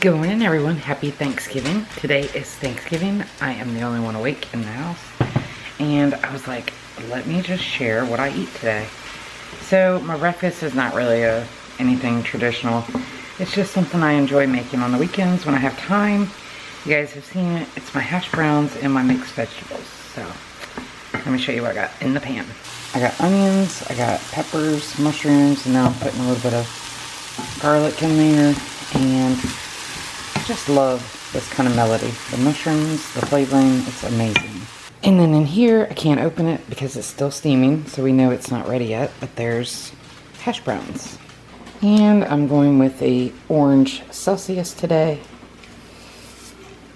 Good morning, everyone. Happy Thanksgiving. Today is Thanksgiving. I am the only one awake in the house. And I was like, let me just share what I eat today. So my breakfast is not really anything traditional. It's just something I enjoy making on the weekends when I have time. You guys have seen it. It's my hash browns and my mixed vegetables. So let me show you what I got in the pan. I got onions, I got peppers, mushrooms, and now I'm putting a little bit of garlic in there. And I just love this kind of melody. The mushrooms, the flavoring, it's amazing. And then in here, I can't open it because it's still steaming, so we know it's not ready yet, but there's hash browns. And I'm going with a orange Celsius today.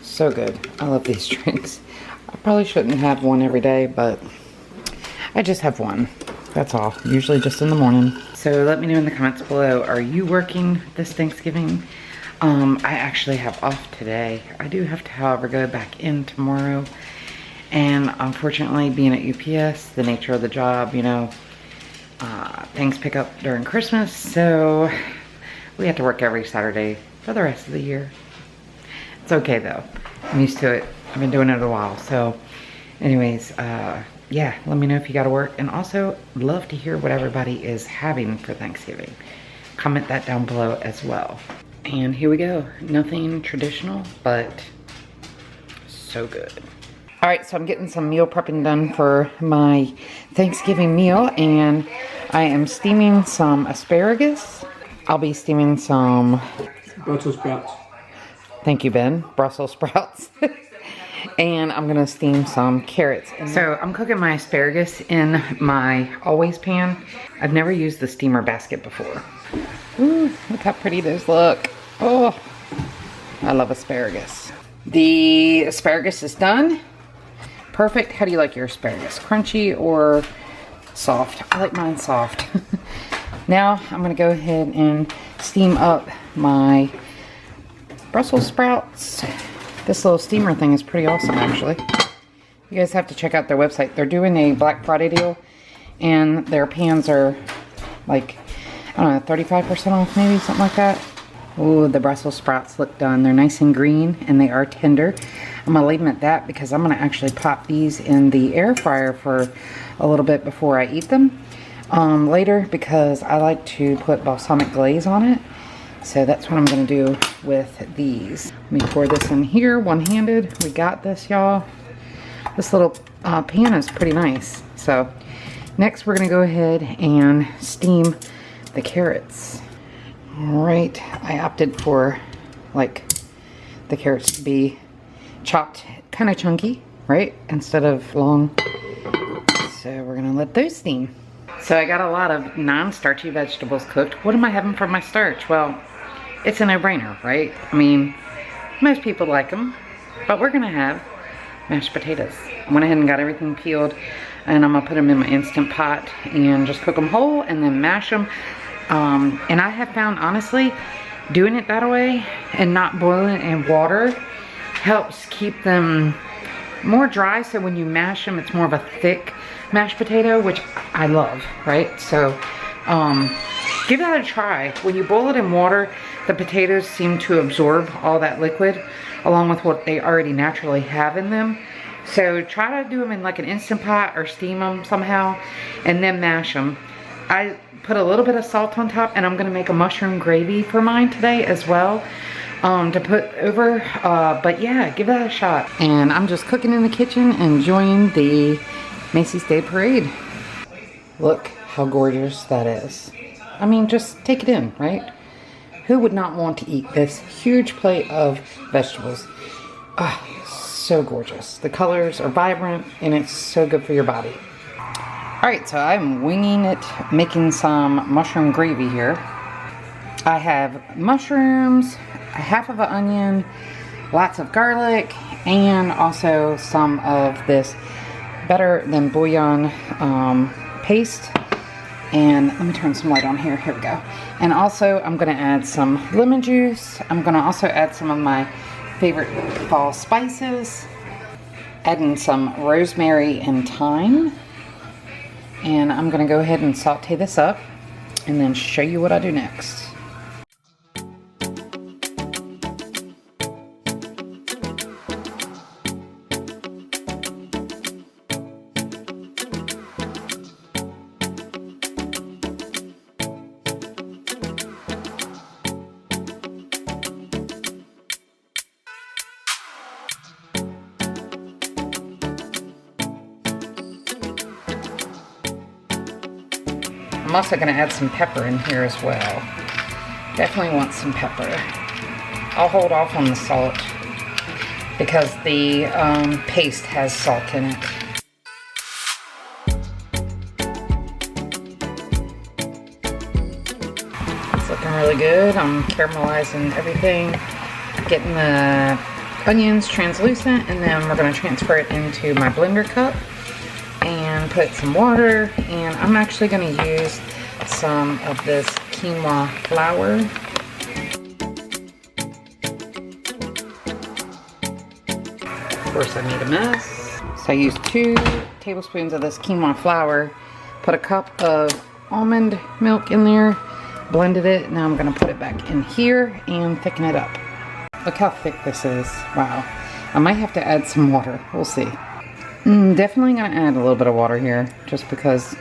So good. I love these drinks. I probably shouldn't have one every day, but I just have one. That's all. Usually just in the morning. So let me know in the comments below, are you working this Thanksgiving? I actually have off today. I do have to, however, go back in tomorrow. And unfortunately, being at UPS, the nature of the job, you know, things pick up during Christmas. So we have to work every Saturday for the rest of the year. It's okay though. I'm used to it. I've been doing it a while. So anyways, yeah, let me know if you gotta work. And also, love to hear what everybody is having for Thanksgiving. Comment that down below as well. And here we go. Nothing traditional, but so good. All right, so I'm getting some meal prepping done for my Thanksgiving meal, and I am steaming some asparagus. I'll be steaming some Brussels sprouts. Thank you, Ben. Brussels sprouts. And I'm gonna steam some carrots. So I'm cooking my asparagus in my always pan. I've never used the steamer basket before. Ooh, look how pretty those look. Oh, I love asparagus. The asparagus is done. Perfect. How do you like your asparagus? Crunchy or soft? I like mine soft. Now I'm gonna go ahead and steam up my Brussels sprouts. This little steamer thing is pretty awesome, actually. You guys have to check out their website. They're doing a Black Friday deal, and their pans are like, I don't know, 35% off maybe, something like that. Ooh, the Brussels sprouts look done. They're nice and green, and they are tender. I'm gonna leave them at that because I'm gonna actually pop these in the air fryer for a little bit before I eat them later, because I like to put balsamic glaze on it. So that's what I'm gonna do with these. Let me pour this in here one-handed. We got this, y'all. This little pan is pretty nice. So next we're gonna go ahead and steam the carrots. All right, I opted for like the carrots to be chopped kind of chunky, right? Instead of long. So we're gonna let those steam. So I got a lot of non-starchy vegetables cooked. What am I having for my starch? Well, it's a no-brainer, right? I mean, most people like them, but we're gonna have mashed potatoes. I went ahead and got everything peeled, and I'm gonna put them in my Instant Pot and just cook them whole and then mash them. And I have found, honestly, doing it that way and not boiling it in water helps keep them more dry, so when you mash them, it's more of a thick mashed potato, which I love, right? So give that a try. When you boil it in water, the potatoes seem to absorb all that liquid along with what they already naturally have in them. So try to do them in like an Instant Pot or steam them somehow and then mash them. I put a little bit of salt on top, and I'm gonna make a mushroom gravy for mine today as well to put over, but yeah, give that a shot. And I'm just cooking in the kitchen, enjoying the Macy's Day Parade. Look how gorgeous that is. I mean, just take it in, right? Who would not want to eat this huge plate of vegetables? Ah, so gorgeous. The colors are vibrant, and it's so good for your body. All right, so I'm winging it, making some mushroom gravy here. I have mushrooms, half of an onion, lots of garlic, and also some of this Better Than Bouillon paste. And let me turn some light on here. Here we go. And also, I'm gonna add some lemon juice. I'm gonna also add some of my favorite fall spices. Adding some rosemary and thyme. And I'm gonna go ahead and saute this up and then show you what I do next. I'm also going to add some pepper in here as well. Definitely want some pepper. I'll hold off on the salt because the paste has salt in it. It's looking really good. I'm caramelizing everything, getting the onions translucent, and then we're going to transfer it into my blender cup and put some water, and I'm actually going to use some of this quinoa flour. Of course I made a mess. So I used 2 tablespoons of this quinoa flour, put a cup of almond milk in there, blended it. Now I'm going to put it back in here and thicken it up. Look how thick this is. Wow. I might have to add some water. We'll see. Definitely going to add a little bit of water here just because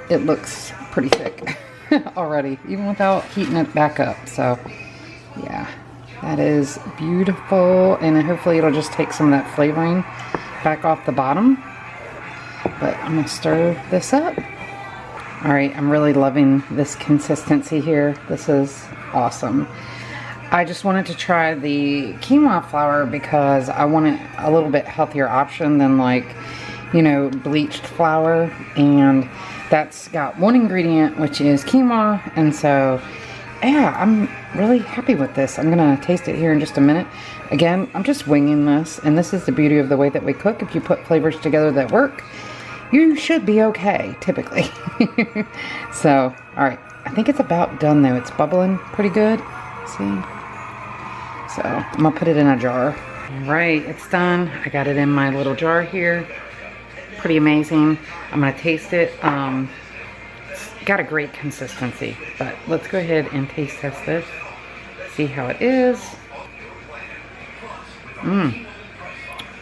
it looks pretty thick already, even without heating it back up. So yeah, that is beautiful, and hopefully it'll just take some of that flavoring back off the bottom. But I'm going to stir this up. Alright, I'm really loving this consistency here. This is awesome. I just wanted to try the quinoa flour because I wanted a little bit healthier option than, like, you know, bleached flour, and that's got 1 ingredient, which is quinoa. And so yeah, I'm really happy with this. I'm gonna taste it here in just a minute. Again, I'm just winging this, and this is the beauty of the way that we cook. If you put flavors together that work, you should be okay, typically. So, alright, I think it's about done though. It's bubbling pretty good. See? So, I'm gonna put it in a jar. Alright, it's done. I got it in my little jar here. Pretty amazing. I'm gonna taste it. It's got a great consistency, but let's go ahead and taste test this. See how it is.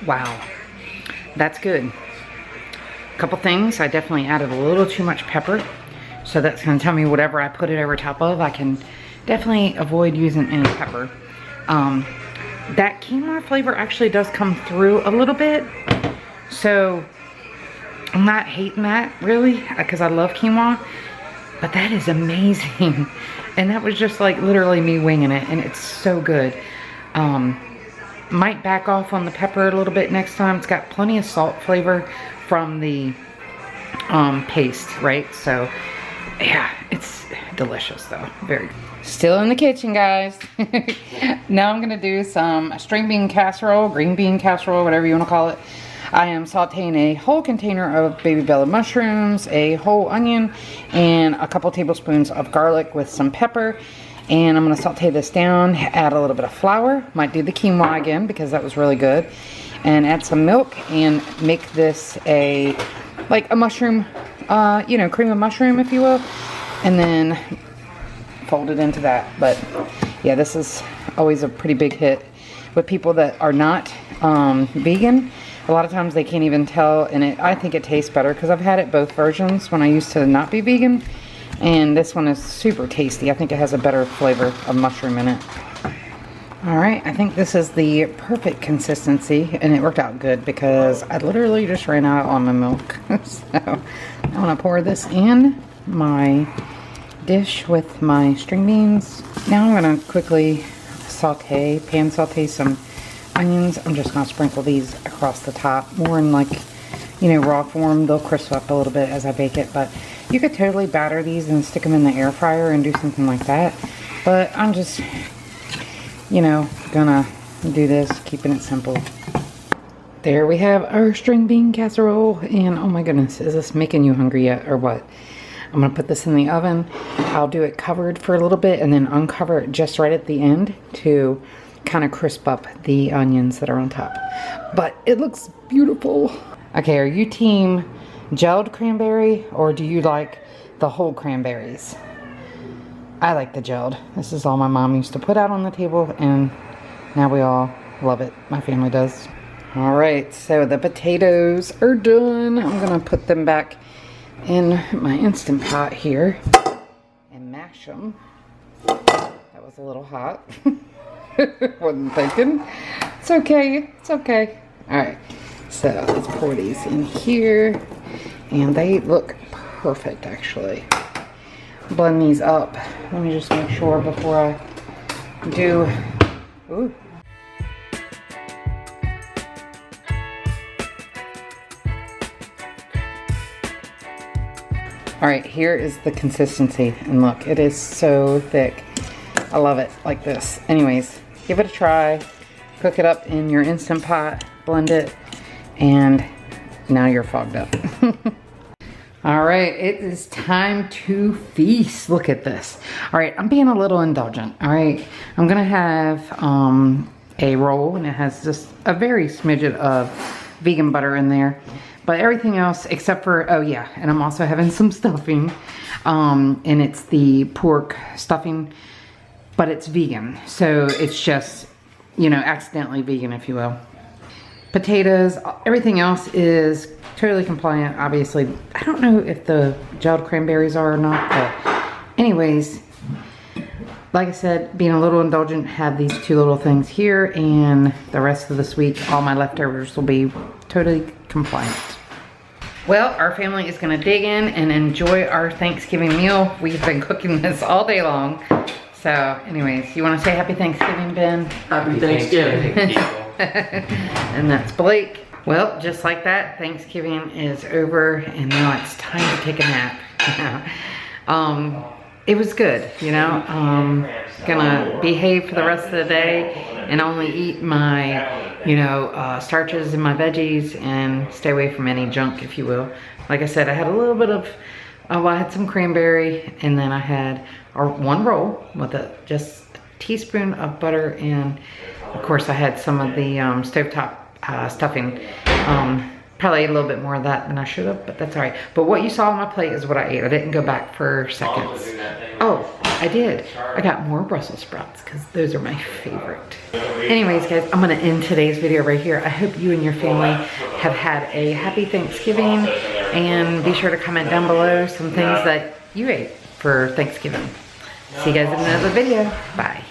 Wow. That's good. Couple things, I definitely added a little too much pepper, so that's going to tell me whatever I put it over top of, I can definitely avoid using any pepper. That quinoa flavor actually does come through a little bit, so I'm not hating that really, because I love quinoa, but that is amazing. And that was just like literally me winging it, and it's so good. Might back off on the pepper a little bit next time. It's got plenty of salt flavor from the paste, right? So yeah, it's delicious though. Very good. Still in the kitchen, guys. Now I'm gonna do some string bean casserole, green bean casserole, whatever you want to call it. I am sauteing a whole container of baby bella mushrooms, a whole onion, and a couple tablespoons of garlic with some pepper. And I'm going to saute this down, add a little bit of flour, might do the quinoa again because that was really good, and add some milk and make this like a mushroom, you know, cream of mushroom, if you will, and then fold it into that. But yeah, this is always a pretty big hit with people that are not vegan. A lot of times they can't even tell, and I think it tastes better because I've had it both versions when I used to not be vegan. And this one is super tasty. I think it has a better flavor of mushroom in it. Alright, I think this is the perfect consistency, and it worked out good because I literally just ran out of almond milk. So I'm going to pour this in my dish with my string beans. Now I'm going to quickly pan saute some onions. I'm just going to sprinkle these across the top, more in, like, you know, raw form. They'll crisp up a little bit as I bake it, but you could totally batter these and stick them in the air fryer and do something like that. But I'm just, you know, gonna do this, keeping it simple. There we have our string bean casserole, and oh my goodness, is this making you hungry yet or what? I'm gonna put this in the oven. I'll do it covered for a little bit and then uncover it just right at the end to kind of crisp up the onions that are on top. But it looks beautiful. Okay, are you team gelled cranberry, or do you like the whole cranberries? I like the gelled. This is all my mom used to put out on the table, and now we all love it. My family does. Alright, so the potatoes are done. I'm gonna put them back in my Instant Pot here and mash them. That was a little hot. Wasn't thinking. It's okay, it's okay. Alright, so let's pour these in here. And they look perfect actually. Blend these up. Let me just make sure before I do. Ooh. All right, here is the consistency, and look, it is so thick. I love it like this. Anyways, give it a try. Cook it up in your Instant Pot, blend it, and now you're fogged up. All right, it is time to feast. Look at this. All right, I'm being a little indulgent. All right, I'm gonna have a roll, and it has just a very smidget of vegan butter in there. But everything else except for, oh yeah, and I'm also having some stuffing. And it's the pork stuffing, but it's vegan. So it's just, you know, accidentally vegan, if you will. Potatoes, everything else is totally compliant, obviously. I don't know if the gelled cranberries are or not, but anyways, like I said, being a little indulgent, have these two little things here, and the rest of this week, all my leftovers will be totally compliant. Well, our family is gonna dig in and enjoy our Thanksgiving meal. We've been cooking this all day long. So anyways, you wanna say happy Thanksgiving, Ben? Happy Thanksgiving. And that's Blake. Well, just like that, Thanksgiving is over, and now it's time to take a nap. It was good, you know. Gonna behave for the rest of the day and only eat my, you know, starches and my veggies and stay away from any junk, if you will. Like I said, I had a little bit of, well, I had some cranberry, and then I had one roll with just a teaspoon of butter, and of course I had some of the stovetop stuffing. Probably ate a little bit more of that than I should have, but that's all right. But what you saw on my plate is what I ate. I didn't go back for seconds. Oh, I did. I got more Brussels sprouts because those are my favorite. Anyways, guys, I'm gonna end today's video right here. I hope you and your family have had a happy Thanksgiving, and be sure to comment down below some things that you ate for Thanksgiving. See you guys in another video. Bye.